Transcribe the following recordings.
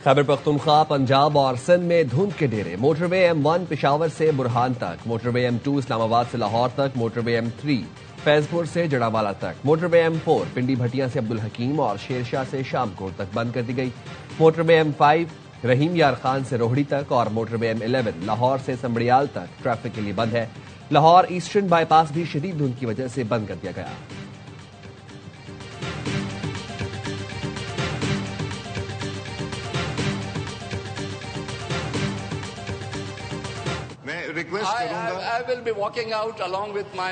खैबर पख्तूनख्वा, पंजाब और सिंध में धुंध के डेरे। मोटरवे M1 पेशावर से बुरहान तक, मोटरवे M2 इस्लामाबाद से लाहौर तक, मोटरवे M3 फैजपुर से जड़ावाला तक, मोटरवे M4 पिंडी भटिया से अब्दुल हकीम और शेरशाह से शामकोट तक बंद कर दी गई। मोटरवे M5 रहीम यार खान से रोहड़ी तक और मोटरवे M11 लाहौर से संबड़ियाल तक ट्रैफिक के लिए बंद है। लाहौर ईस्टर्न बाईपास भी शदीद धुंध की वजह से बंद कर दिया गया। Request I will be walking out along with my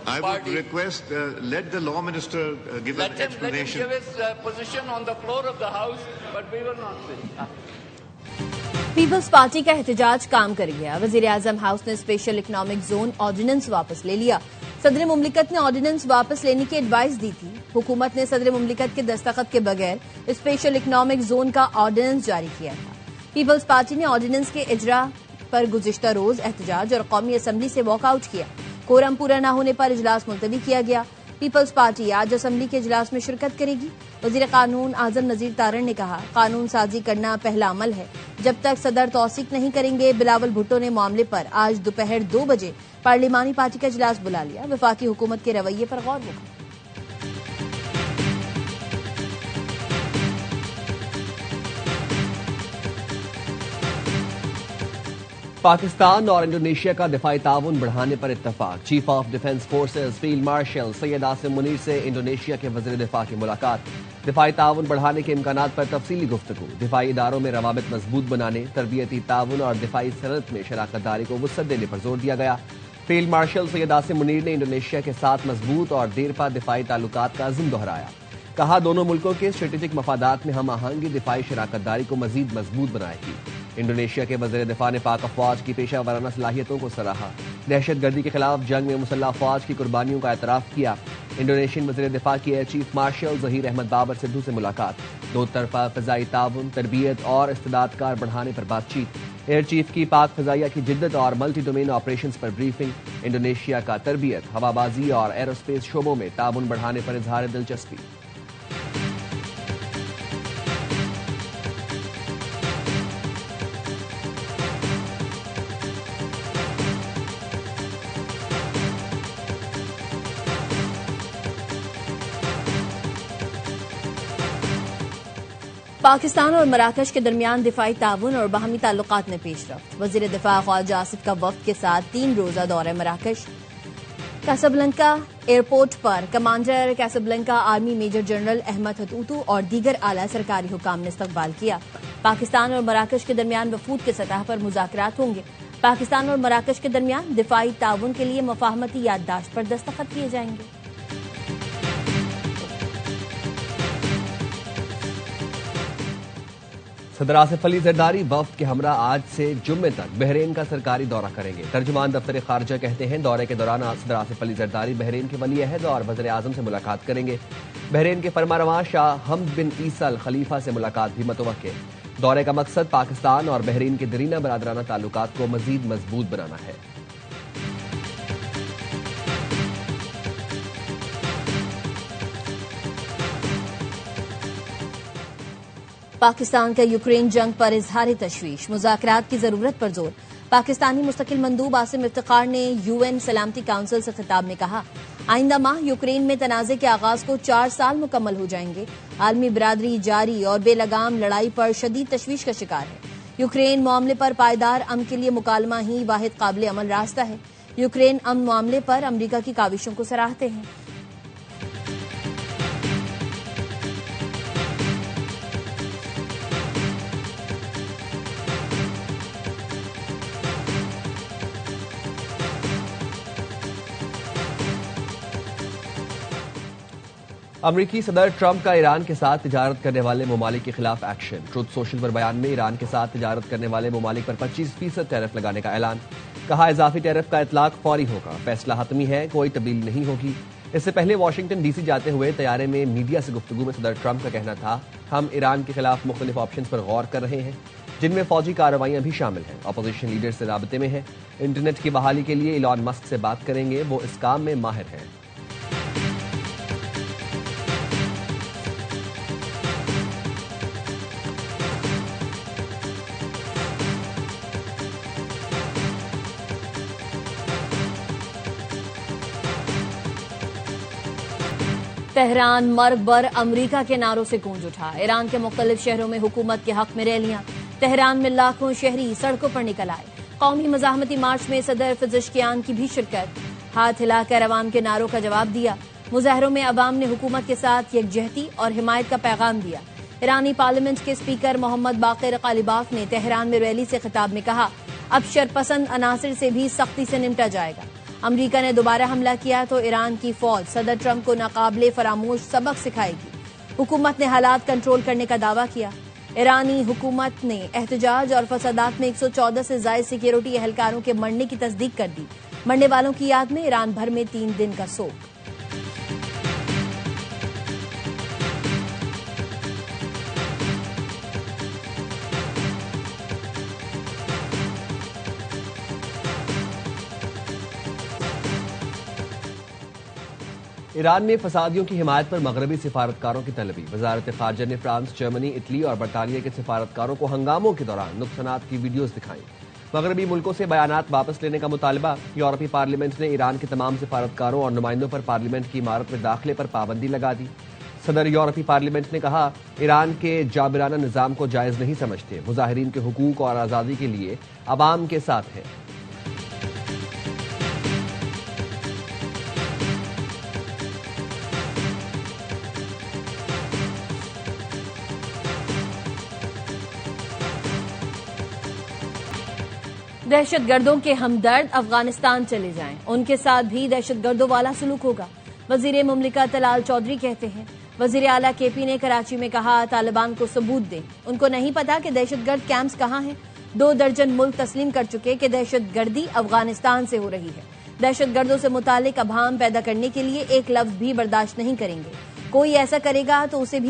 I would request let the law minister give an explanation. Let him give his position on the floor of the house, but we will not sit. Peoples party का एहतजाज काम कर गया। वजीर आजम house ने special economic zone ordinance वापस ले लिया। सदर मुमलिकत ने ऑर्डिनेंस वापस लेने की एडवाइस दी थी। हुकूमत ने सदर मुमलिकत के दस्तखत के बगैर स्पेशल इकोनॉमिक जोन का ऑर्डिनेंस जारी किया था। पीपल्स पार्टी ने ऑर्डिनेंस के इजरा पर गुज़िश्ता रोज एहतजाज और कौमी असम्बली से वॉकआउट किया। कोरम पूरा न होने पर इजलास मुलतवी किया गया। पीपल्स पार्टी आज असम्बली के इजलास में शिरकत करेगी। वजीर कानून आजम नजीर तारण ने कहा, कानून साजी करना पहला अमल है। जब तक सदर तौसीक नहीं करेंगे। बिलावल भुट्टो ने मामले पर आज दोपहर 2 बजे पार्लिमानी पार्टी का इजलास बुला लिया। वफाकी हुकूमत के रवैये पर गौर होगा। पाकिस्तान और इंडोनेशिया का दिफाई ताउन बढ़ाने पर इत्तफाक। Chief of defence forces field marshal Syed Asim Munir से इंडोनेशिया के वज़ीर दिफा की मुलाकात। दिफाई ताउन बढ़ाने के इम्कानात पर तफसीली गुफ्तगू। दिफाई इदारों में रवाबित मजबूत बनाने, तरबियती ताउन और दिफाई सनत में शराकत दारी को वुसअत देने पर जोर दिया गया। फील्ड मार्शल सैयद आसिम मुनीर ने इंडोनेशिया के साथ मजबूत और देरपा दिफाई ताल्लुकात का अज़्म दोहराया। कहा, दोनों मुल्कों के स्ट्रेटेजिक मफादात में हम आहंगी दिफाई शराकत दारी को मजीद मजबूत बनाएगी। इंडोनेशिया के वज़ीर दिफा ने पाक अफवाज की पेशा वराना सलाहियतों को सराहा। दहशतगर्दी के खिलाफ जंग में मुसल्लह अफवाज की कुर्बानियों का एतराफ किया। इंडोनेशियन वज़ीर दिफा की air chief marshal Zaheer Ahmed Babar Sidhu से मुलाकात। दो तरफा फ़िज़ाई ताउन, तरबियत और इस्तेदादकार बढ़ाने पर बातचीत। एयर चीफ की पाक फ़िज़ाइया की जिद्दत और मल्टी डोमेन ऑपरेशंस पर ब्रीफिंग। इंडोनेशिया का तरबियत, हवाबाजी और एरोस्पेस शोबों में ताउन बढ़ाने पर इजहार दिलचस्पी। पाकिस्तान और मराकश के दरमियान दिफाई ताउन और बाहमी ताल्लुकात में पेशरफ्त। वजीर दिफा ख्वाजा आसिफ का वफ्द के साथ 3 रोजा दौरे मराकश। कैसाब्लंका एयरपोर्ट पर commander Casablanca army major general Ahmed Hattoutou और दीगर आला सरकारी हुकाम ने इस्तकबाल किया। पाकिस्तान और मराकश के दरमियान वफूद के सतह पर मुज़ाकरात होंगे। पाकिस्तान और मराकश के दरमियान दिफाई ताउन के लिए मुफाहमती याददाश्त पर दस्तखत किए जाएंगे। सदर आसिफ अली जरदारी वफ्द के हमरा आज से जुम्मे तक बहरीन का सरकारी दौरा करेंगे। तर्जुमान दफ्तर खारजा कहते हैं, दौरे के दौरान सदर आसिफ अली जरदारी बहरीन के वली अहद और वज़ीर आज़म से मुलाकात करेंगे। बहरीन के फरमारवा शाह हमद बिन ईसा अल खलीफा से मुलाकात भी मुतवक्के। दौरे का मकसद पाकिस्तान और बहरीन के दरीना बरादराना ताल्लुकात को मजीद मजबूत बनाना है। पाकिस्तान का यूक्रेन जंग पर इजहार तशवीश, मुज़ाकरात की जरूरत पर जोर। पाकिस्तानी मुस्तकिल मंदूब आसिम इफ्तिखार ने यूएन सलामती काउंसिल से खिताब में कहा, आइंदा माह यूक्रेन में तनाज़े के आगाज को 4 साल मुकम्मल हो जाएंगे। आलमी बिरादरी जारी और बेलगाम लड़ाई पर शदीद तशवीश का शिकार है। यूक्रेन मामले पर पायदार अमन के लिए मुकालमा ही वाहिद काबिल अमल रास्ता है। यूक्रेन अमन मामले पर अमरीका की काविशों को सराहते हैं। अमरीकी सदर ट्रंप का ईरान के साथ तिजारत करने वाले ममालिक के खिलाफ एक्शन। ट्रुथ सोशल पर बयान में ईरान के साथ तिजारत करने वाले ममालिक पर 25% टैरिफ लगाने का ऐलान। कहा, इजाफी टैरिफ का इतलाक फौरी होगा, फैसला हतमी है, कोई तब्दीली नहीं होगी। इससे पहले वाशिंगटन डीसी जाते हुए तैयारे में मीडिया से गुफ्तगू में सदर ट्रंप का कहना था, हम ईरान के खिलाफ मुख्तलिफ ऑप्शन पर गौर कर रहे हैं, जिनमें फौजी कार्रवाइयां भी शामिल हैं। अपोजिशन लीडर से राबते में है। इंटरनेट की बहाली के लिए इलॉन मस्क से बात करेंगे, वो इस काम में माहिर हैं। तेहरान मर्ग बर अमरीका के नारों से गूंज उठा। ईरान के मुख्तलिफ शहरों में हुकूमत के हक में रैलियां। तेहरान में लाखों शहरी सड़कों पर निकल आए। कौमी मज़ाहमती मार्च में सदर फिज़ेशकियान की भी शिरकत। हाथ हिलाकर अवाम के नारों का जवाब दिया। मुजाहरों में अवाम ने हुकूमत के साथ यकजहती और हिमायत का पैगाम दिया। ईरानी पार्लियामेंट के स्पीकर मोहम्मद बाक़िर क़ालिबाफ ने तेहरान में रैली से खिताब में कहा, अब शरपसंद अनासिर से भी सख्ती से निपटा जाएगा। अमरीका ने दोबारा हमला किया तो ईरान की फौज सदर ट्रंप को नाकाबिले फरामोश सबक सिखाएगी। हुकूमत ने हालात कंट्रोल करने का दावा किया। ईरानी हुकूमत ने एहतजाज और फसादात में 114 से ज़ायद सिक्योरिटी एहलकारों के मरने की तस्दीक कर दी। मरने वालों की याद में ईरान भर में 3 दिन का शोक। ईरान में फसादियों की हिमायत पर मगरबी सिफारतकारों की तलबी। वजारत खारजा ने फ्रांस, जर्मनी, इटली और बरतानिया के सिफारतकारों को हंगामों के दौरान नुकसानात की वीडियोज दिखाई। मगरबी मुल्कों से बयानात वापस लेने का मुतालबा। यूरोपीय पार्लियामेंट ने ईरान के तमाम सिफारतकारों और नुमाइंदों पर पार्लियामेंट की इमारत में दाखिले पर पाबंदी लगा दी। सदर यूरोपीय पार्लियामेंट ने कहा, ईरान के जाबिराना निजाम को जायज नहीं समझते। मुजाहिरीन के हुकूक और आज़ादी के लिए अवाम के साथ है। दहशतगर्दों के हमदर्द अफगानिस्तान चले जाएं, उनके साथ भी दहशतगर्दों वाला सलूक होगा। वजीर मुमलिकत तलाल चौधरी कहते हैं। वजीर आला केपी ने कराची में कहा, तालिबान को सबूत दें। उनको नहीं पता कि दहशतगर्द कैंप्स कहां हैं। 2 दर्जन मुल्क तस्लीम कर चुके कि दहशतगर्दी अफगानिस्तान से हो रही है। दहशतगर्दों से मुतालिक अभाम पैदा करने के लिए एक लफ्ज भी बर्दाश्त नहीं करेंगे। कोई ऐसा करेगा तो उसे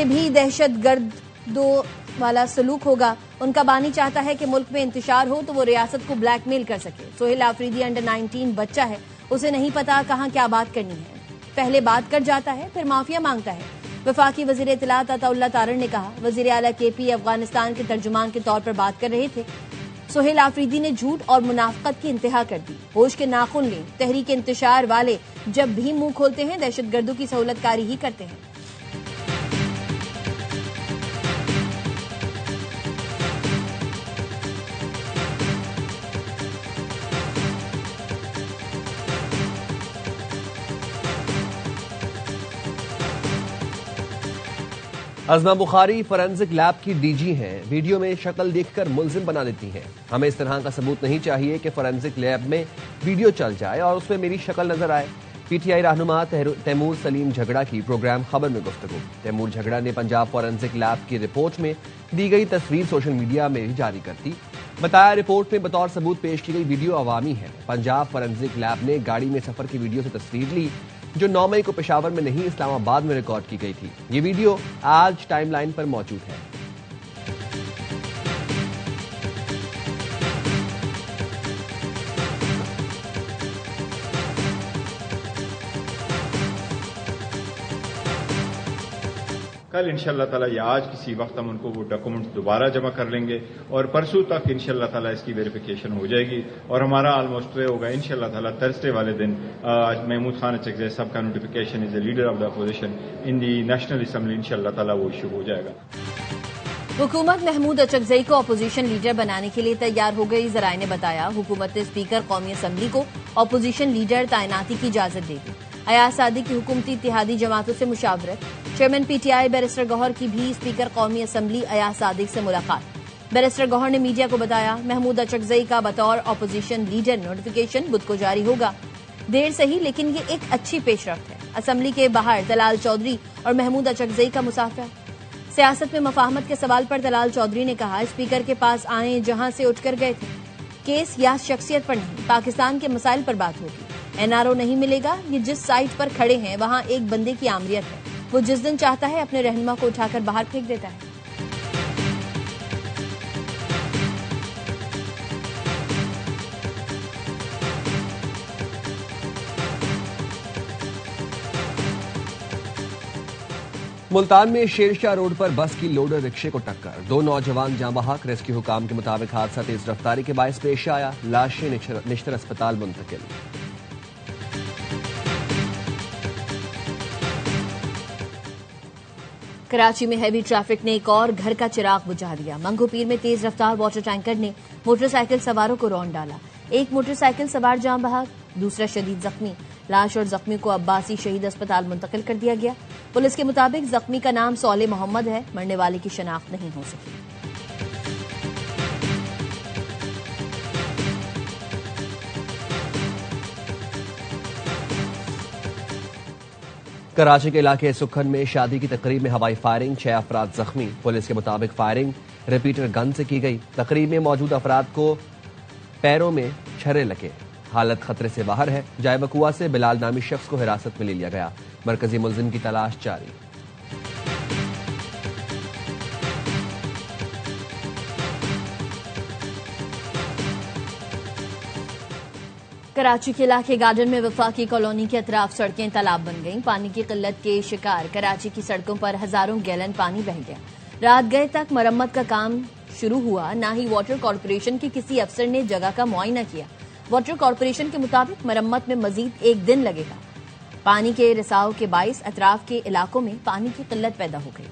भी दहशतगर्दों वाला सलूक होगा। उनका बानी चाहता है कि मुल्क में इंतशार हो तो वो रियासत को ब्लैकमेल कर सके। सोहेल आफरीदी अंडर 19 बच्चा है, उसे नहीं पता कहां क्या बात करनी है। पहले बात कर जाता है, फिर माफिया मांगता है। वफाकी वजीर इत्तलात अताउल्लाह तारड़ ने कहा, वजीर आला केपी अफगानिस्तान के तर्जुमान के तौर पर बात कर रहे थे। सोहेल आफरीदी ने झूठ और मुनाफकत की इंतहा कर दी। होश के नाखून लें। तहरीक इंतशार वाले जब भी मुंह खोलते हैं दहशतगर्दों की सहूलतकारी ही करते हैं। अज़मा बुखारी फॉरेंसिक लैब की डीजी हैं। वीडियो में शक्ल देखकर मुल्जिम बना देती हैं। हमें इस तरह का सबूत नहीं चाहिए कि फॉरेंसिक लैब में वीडियो चल जाए और उसमें मेरी शक्ल नजर आए। पीटीआई रहनुमा तैमूर सलीम झगड़ा की प्रोग्राम खबर में गुफ्तगू। तैमूर झगड़ा ने पंजाब फॉरेंसिक लैब की रिपोर्ट में दी गई तस्वीर सोशल मीडिया में भी जारी कर दी। बताया, रिपोर्ट में बतौर सबूत पेश की गई वीडियो अवामी है। पंजाब फॉरेंसिक लैब ने गाड़ी में सफर की वीडियो से तस्वीर ली जो 9 मई को पेशावर में नहीं इस्लामाबाद में रिकॉर्ड की गई थी। ये वीडियो आज टाइमलाइन पर मौजूद है। कल इंशाअल्लाह ताला या आज किसी वक्त हम उनको वो डॉक्यूमेंट्स दोबारा जमा कर लेंगे और परसों तक इंशाअल्लाह ताला इसकी वेरिफिकेशन हो जाएगी और हमारा ऑलमोस्ट वे होगा इंशाअल्लाह ताला थर्सडे वाले दिन आज महमूद खान अचकज़ई साहब का notification is the leader of the opposition in the national assembly इंशाअल्लाह ताला वो इशू हो जाएगा। हुकूमत महमूद अचकज़ई को अपोजिशन लीडर बनाने के लिए तैयार हो गई। ज़राए ने बताया, हुकूमत ने स्पीकर कौमी असम्बली को अपोजिशन लीडर तैनाती की इजाजत दे दी। अयाज सादी की हुकूमती इत्तेहादी जमातों से मुशावरत। चेयरमैन पीटीआई बैरिस्टर गौहर की भी स्पीकर कौमी असम्बली अयाज सादिक से मुलाकात। बैरिस्टर गौहर ने मीडिया को बताया, महमूद अचकज़ई का बतौर अपोजिशन लीडर नोटिफिकेशन बुध को जारी होगा। देर सही लेकिन ये एक अच्छी पेशरफ्त है। असम्बली के बाहर दलाल चौधरी और महमूद अचकज़ई का मुसाफिर। सियासत में मफाहमत के सवाल पर दलाल चौधरी ने कहा, स्पीकर के पास आए जहां से उठकर गए थे। केस या शख्सियत पर नहीं, पाकिस्तान के मसाइल पर बात होगी। एनआरओ नहीं मिलेगा। ये जिस साइट पर खड़े हैं वहां एक बंदे की आमरियत है। वो जिस दिन चाहता है अपने रहनुमा को उठाकर बाहर फेंक देता है। मुल्तान में शेरशाह रोड पर बस की लोडर रिक्शे को टक्कर। 2 नौजवान जाँ बहक। रेस्क्यू हुकाम के मुताबिक हादसा तेज रफ्तारी के बायस पेश आया। लाशें निश्तर अस्पताल मुंतकिल। कराची में हैवी ट्रैफिक ने एक और घर का चिराग बुझा दिया। मंगू पीर में तेज रफ्तार वाटर टैंकर ने मोटरसाइकिल सवारों को रौंद डाला। एक मोटरसाइकिल सवार जान बहक, दूसरा शदीद जख्मी। लाश और जख्मी को अब्बासी शहीद अस्पताल मुंतकिल कर दिया गया। पुलिस के मुताबिक जख्मी का नाम सोले मोहम्मद है। मरने वाले की शनाख्त नहीं हो सकी। कराची के इलाके सुखन में शादी की तकरीब में हवाई फायरिंग, 6 अफराद जख्मी। पुलिस के मुताबिक फायरिंग रिपीटर गन से की गई। तकरीब में मौजूद अफराद को पैरों में छर्रे लगे। हालत खतरे से बाहर है। जाए बकुआ से बिलाल नामी शख्स को हिरासत में ले लिया गया। मरकजी मुलजिम की तलाश जारी। कराची के इलाके गार्डन में वफाकी कॉलोनी के अतराफ सड़कें तालाब बन गईं। पानी की किल्लत के शिकार कराची की सड़कों पर हजारों गैलन पानी बह गया। रात गए तक मरम्मत का काम शुरू हुआ, ना ही वाटर कॉर्पोरेशन के किसी अफसर ने जगह का मुआयना किया। वाटर कॉर्पोरेशन के मुताबिक मरम्मत में मजीद 1 दिन लगेगा। पानी के रिसाव के बाइस अतराफ के इलाकों में पानी की किल्लत पैदा हो गई।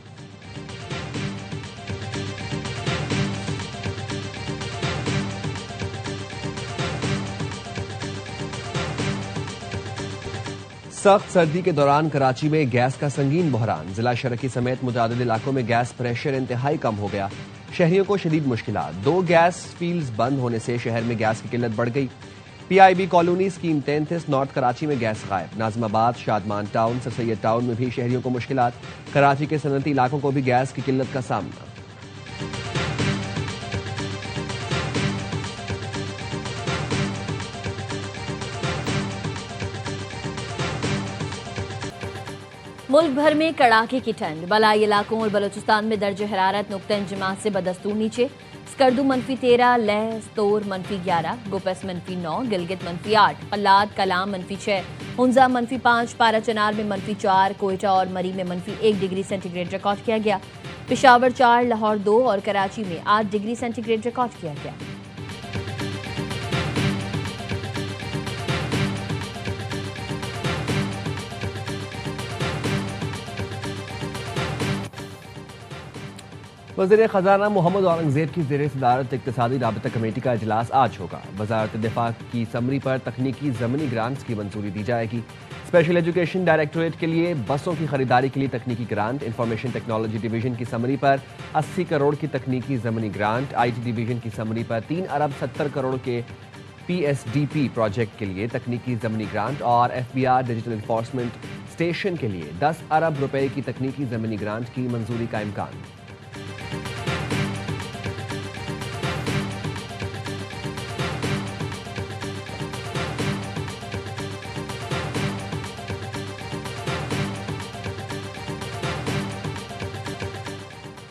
सख्त सर्दी के दौरान कराची में गैस का संगीन बहरान। जिला शरकी समेत मुतादिद इलाकों में गैस प्रेशर इंतहाई कम हो गया। शहरियों को शदीद मुश्किलात। 2 गैस फील्ड्स बंद होने से शहर में गैस की किल्लत बढ़ गई। PIB colony scheme 33 north Karachi में गैस गायब। Najmabad, Shadman town, sir Syed town में भी शहरियों को मुश्किलात। कराची के सनती इलाकों को भी गैस की किल्लत का सामना। मुल्क भर में कड़ाके की ठंड। बलाई इलाकों और बलोचिस्तान में दर्ज हरारत नुक्ता इंजमात से बदस्तूर नीचे। स्कर्दू -13, लह स्तोर -11, गुपस -9, गिलगित -8, पल्लाद कलाम -6, हुंजा -5, पारा चनार में -4, कोयटा और मरी में -1 डिग्री सेंटीग्रेड रिकॉर्ड किया गया। पेशावर 4, लाहौर 2 और कराची में 8 डिग्री सेंटीग्रेड रिकॉर्ड किया गया। वज़ीर ख़जाना मोहम्मद औरंगज़ेब की ज़ेर सदारत इक़्तिसादी राबता कमेटी का इजलास आज होगा। वज़ारत दिफ़ा की समरी पर तकनीकी ज़मीनी ग्रांट्स की मंजूरी दी जाएगी। स्पेशल एजुकेशन डायरेक्टोरेट के लिए बसों की खरीदारी के लिए तकनीकी ग्रांट। इंफॉर्मेशन टेक्नोलॉजी डिवीजन की समरी पर 80 करोड़ की तकनीकी ज़मीनी ग्रांट। IT डिवीजन की समरी पर 3 अरब 70 करोड़ के PSDP प्रोजेक्ट के लिए तकनीकी ज़मीनी ग्रांट और FBR डिजिटल इन्फोर्समेंट स्टेशन के लिए 10 अरब रुपए की तकनीकी ज़मीनी ग्रांट की मंजूरी का इम्कान।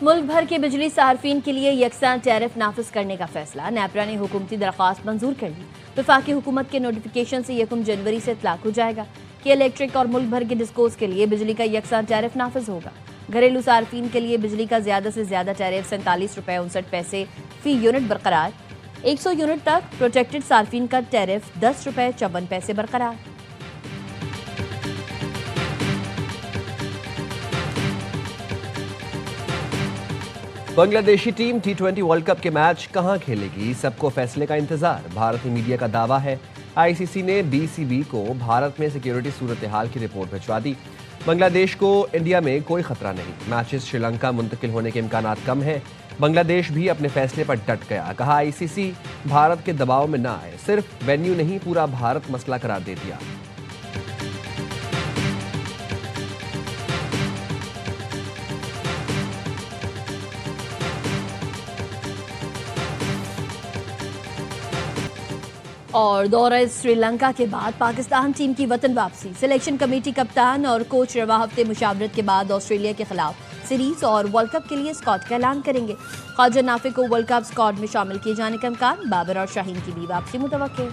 मुल्क भर के बिजली सार्फिन के लिए यकसा टैरिफ नाफिज करने का फैसला। नेपरा ने हुकूमती दरख्वास्त मंजूर कर ली। वफाकी हुकूमत के नोटिफिकेशन से 1 जनवरी से इतलाक हो जाएगा कि इलेक्ट्रिक और मुल्क भर के डिस्कोस के लिए बिजली का यकसा टैरिफ नाफिज होगा। घरेलू सार्फिन के लिए बिजली का ज्यादा से ज्यादा टैरिफ 47 रुपए 59 पैसे फी यूनिट बरकरार। 100 यूनिट तक प्रोटेक्टेड सार्फिन का टैरिफ 10 रुपए 54 पैसे बरकरार। Bangladeshi team T20 world cup के मैच कहां खेलेगी, सबको फैसले का इंतजार। भारतीय मीडिया का दावा है ICC ने BCB को भारत में सिक्योरिटी सूरत हाल की रिपोर्ट भिजवा दी। बांग्लादेश को इंडिया में कोई खतरा नहीं। मैचेस श्रीलंका मुंतकिल होने के इम्कान कम है। बांग्लादेश भी अपने फैसले पर डट गया। कहा ICC भारत के दबाव में ना आए, सिर्फ वेन्यू नहीं पूरा भारत मसला करार दे दिया। और दौरे श्रीलंका के बाद पाकिस्तान टीम की वतन वापसी। सिलेक्शन कमेटी कप्तान और कोच रवा हफ्ते मुशावरत के बाद ऑस्ट्रेलिया के खिलाफ सीरीज और वर्ल्ड कप के लिए स्क्वाड का ऐलान करेंगे। ख्वाजा नाफे को वर्ल्ड कप स्क्वाड में शामिल किए जाने का इम्कान। बाबर और शाहीन की भी वापसी मुतवक्किल।